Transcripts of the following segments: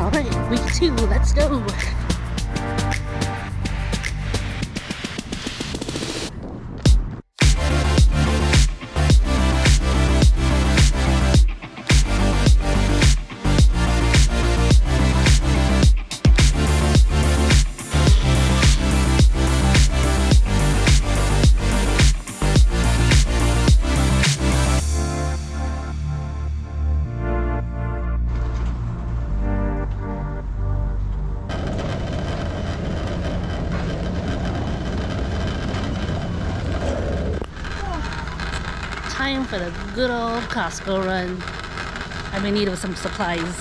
Alright, week 2, let's go! Time for the good old Costco run. I'm in need of some supplies.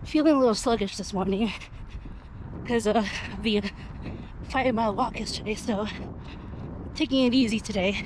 Feeling a little sluggish this morning because of the 5-mile walk yesterday, so taking it easy today.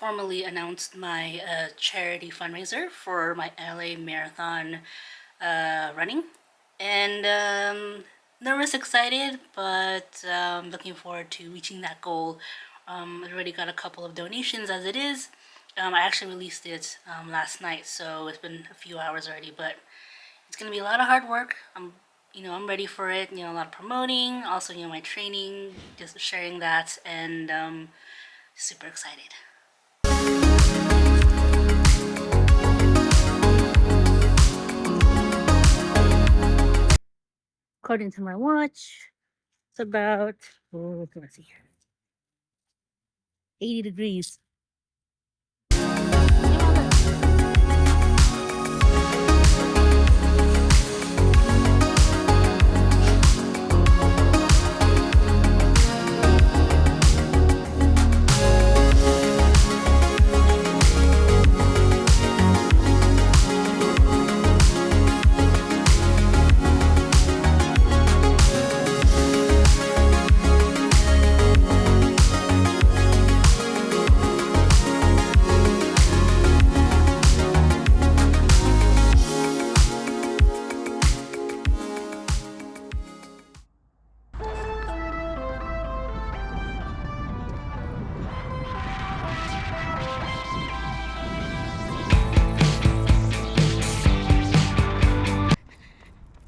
formally announced my charity fundraiser for my LA Marathon running. And nervous, excited, but looking forward to reaching that goal. I've already got a couple of donations as it is. I actually released it last night, so it's been a few hours already, but it's gonna be a lot of hard work. I'm ready for it. A lot of promoting, also, my training, just sharing that, and super excited. According to my watch, it's about, let's see here, 80 degrees.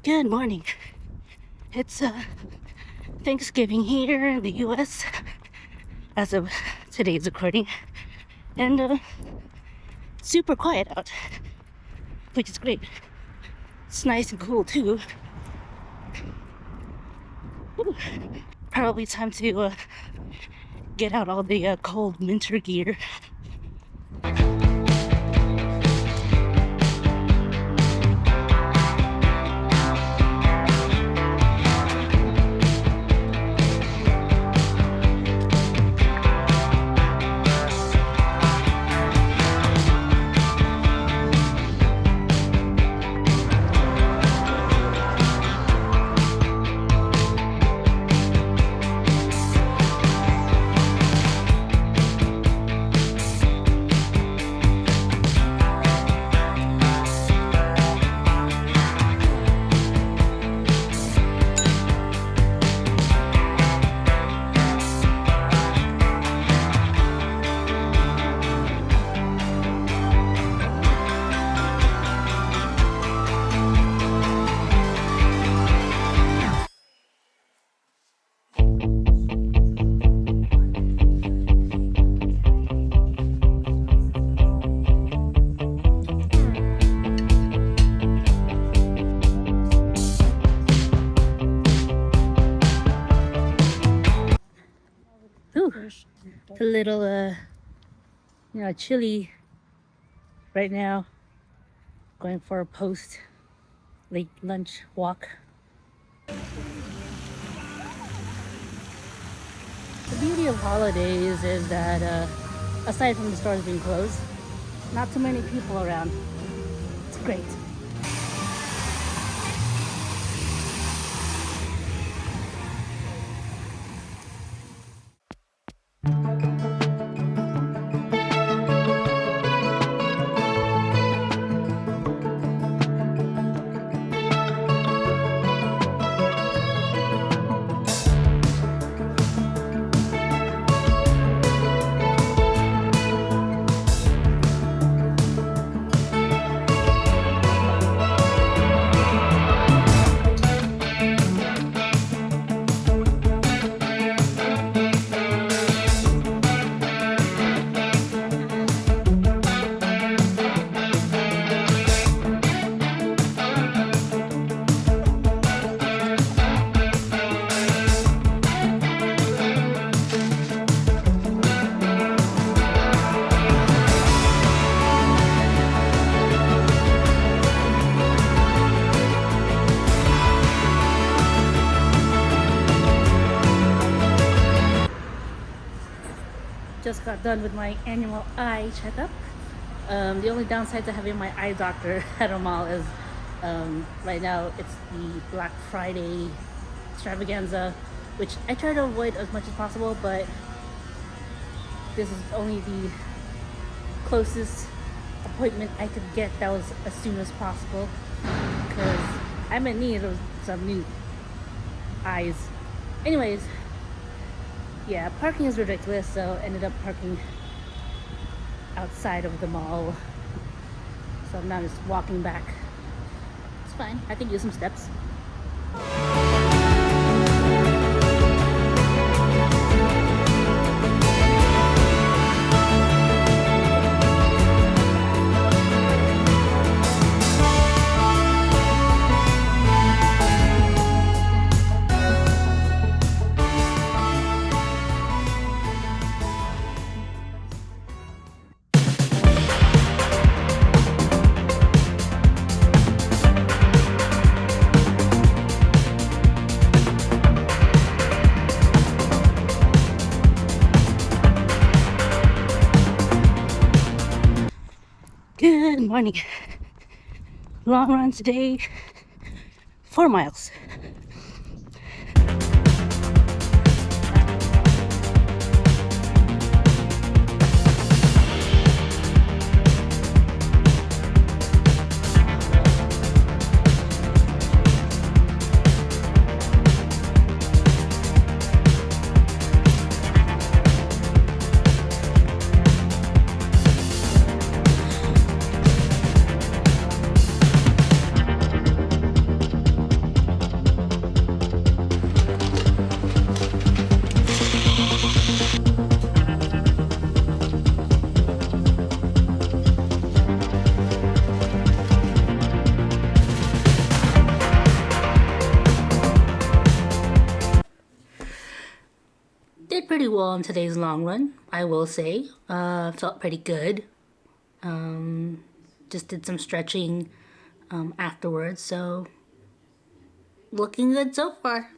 Good morning. It's Thanksgiving here in the US as of today's recording, and super quiet out, which is great. It's nice and cool too. Woo. Probably time to get out all the cold winter gear. Ooh, it's a little chilly right now. Going for a post late lunch walk. The beauty of holidays is that aside from the stores being closed, not too many people around. It's great. Just got done with my annual eye checkup. The only downside to having my eye doctor at a mall is right now it's the Black Friday extravaganza, which I try to avoid as much as possible, but this is only the closest appointment I could get that was as soon as possible, because I'm in need of some new eyes. Anyways, yeah, parking is ridiculous, so ended up parking outside of the mall. So I'm now just walking back. It's fine, I can use some steps. Good morning. Long run today, 4 miles. Did pretty well on today's long run, I will say. Felt pretty good. Just did some stretching afterwards, so looking good so far.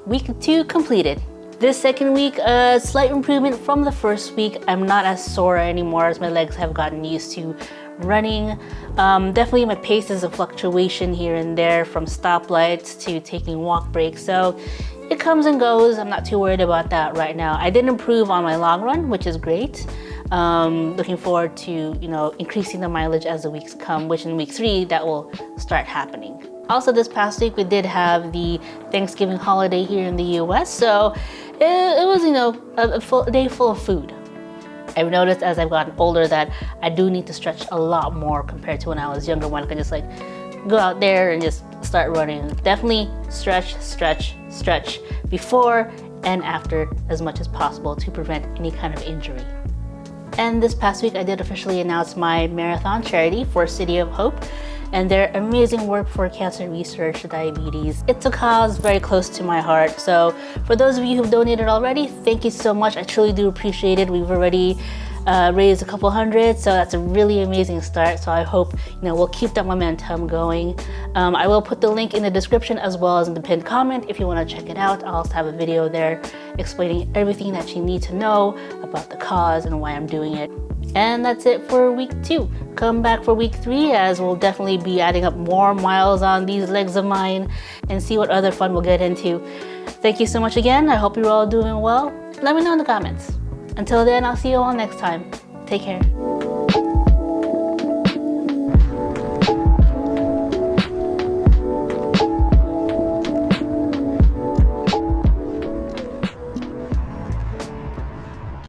Week 2 completed. This second week, a slight improvement from the first week. I'm not as sore anymore as my legs have gotten used to running. Definitely my pace is a fluctuation here and there from stoplights to taking walk breaks. So it comes and goes. I'm not too worried about that right now. I did improve on my long run, which is great. Looking forward to, increasing the mileage as the weeks come, which in week 3, that will start happening. Also, this past week, we did have the Thanksgiving holiday here in the US, so it was, a day full of food. I've noticed as I've gotten older that I do need to stretch a lot more compared to when I was younger, when I could just go out there and just start running. Definitely stretch before and after as much as possible to prevent any kind of injury. And this past week, I did officially announce my marathon charity for City of Hope and their amazing work for cancer research, diabetes. It's a cause very close to my heart. So for those of you who've donated already, thank you so much. I truly do appreciate it. We've already raised a couple hundred, so that's a really amazing start. So I hope we'll keep that momentum going. I will put the link in the description as well as in the pinned comment if you want to check it out. I'll also have a video there explaining everything that you need to know about the cause and why I'm doing it. And that's it for week 2. Come back for week 3 as we'll definitely be adding up more miles on these legs of mine and see what other fun we'll get into. Thank you so much again. I hope you're all doing well. Let me know in the comments. Until then, I'll see you all next time. Take care.